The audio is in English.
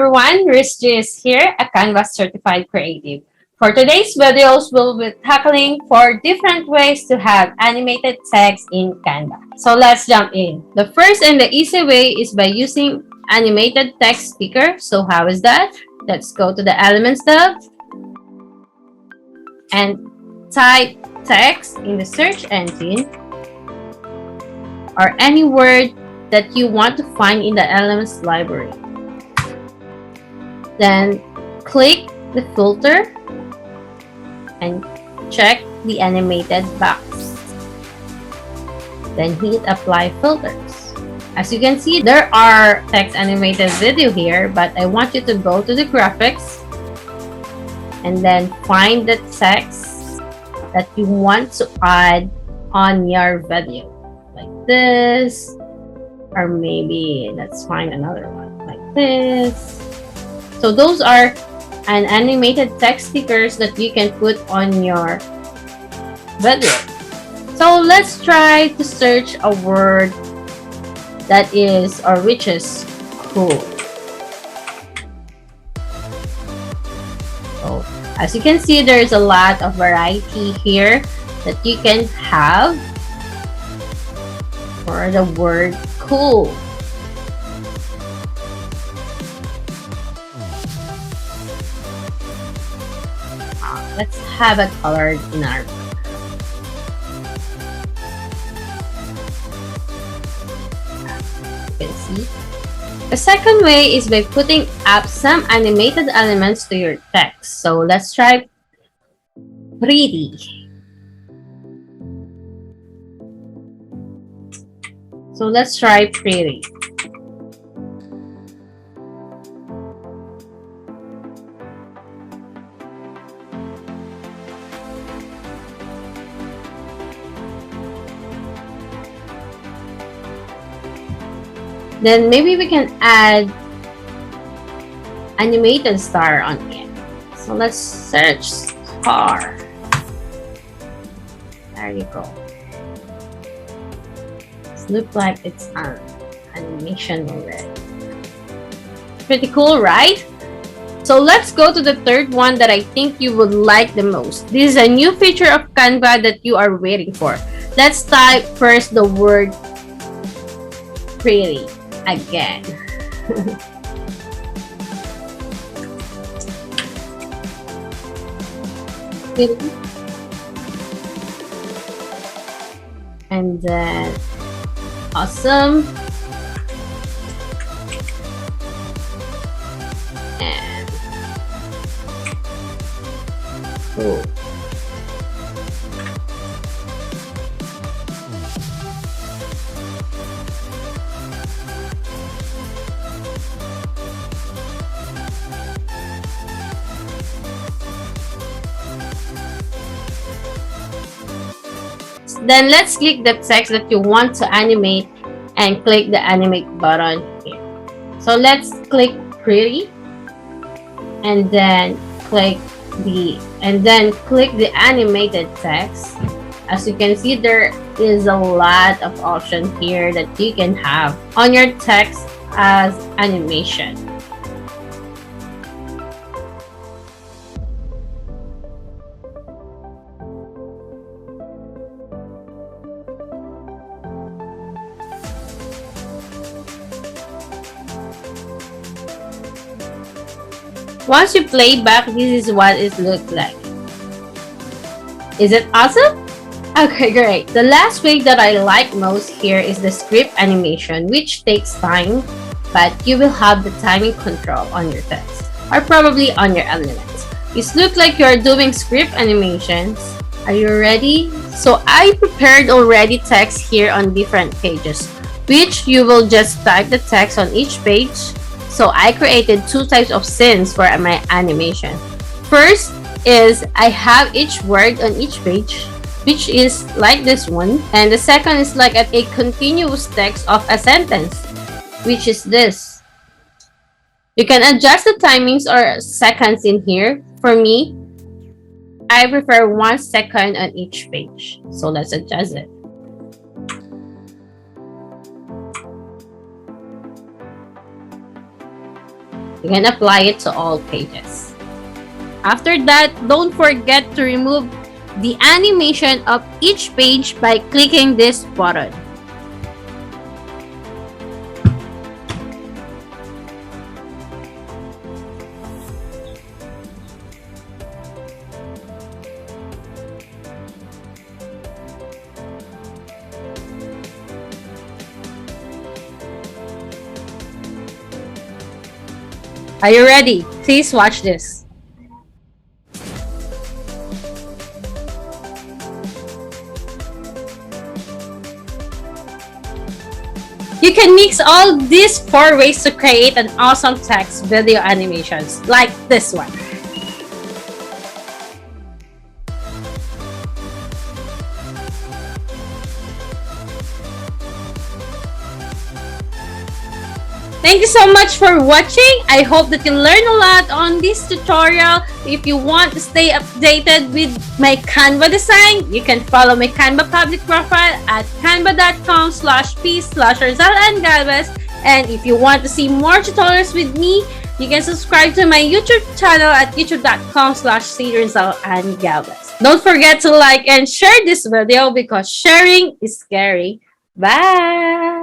everyone, Rizelle is here, a Canva certified creative. For today's videos, we'll be tackling 4 different ways to have animated text in Canva. So let's jump in. The first and the easy way is by using animated text sticker. So how is that? Let's go to the Elements tab and type text in the search engine or any word that you want to find in the Elements library. Then click the filter and check the animated box. Then hit apply filters. As you can see, there are text animated video here, but I want you to go to the graphics and then find the text that you want to add on your video. Like this, or maybe let's find another one like this. So those are an animated text stickers that you can put on your video. So let's try to search a word that is or which is cool. So as you can see, there's a lot of variety here that you can have for the word cool. Let's have it colored in our book. You can see. The second way is by putting up some animated elements to your text. So let's try pretty. So let's try pretty. Then maybe we can add animated star on it. So let's search star. There you go. It looks like it's an animation already. Pretty cool, right? So let's go to the third one that I think you would like the most. This is a new feature of Canva that you are waiting for. Let's type first the word pretty again. And then awesome. And cool. Then let's click the text that you want to animate and click the animate button here. So let's click pretty and then click the animated text. As you can see, there is a lot of options here that you can have on your text as animation. Once you play back, this is what it looks like. Is it awesome? Okay, great. The last way that I like most here is the script animation, which takes time, but you will have the timing control on your text, or probably on your elements. It looks like you're doing script animations. Are you ready? So I prepared already text here on different pages, which you will just type the text on each page. So I created 2 types of scenes for my animation. First is I have each word on each page, which is like this one. And the second is like a continuous text of a sentence, which is this. You can adjust the timings or seconds in here. For me, I prefer 1 second on each page. So let's adjust it. You can apply it to all pages. After that, don't forget to remove the animation of each page by clicking this button. Are you ready? Please watch this. You can mix all these 4 ways to create an awesome text video animations like this one. Thank you so much for watching. I hope that you learned a lot on this tutorial. If you want to stay updated with my Canva design, you can follow my Canva public profile at canva.com/p/Rizelle and Galvez. And if you want to see more tutorials with me, you can subscribe to my YouTube channel at youtube.com/Rizelle and Galvez. Don't forget to like and share this video because sharing is scary. Bye!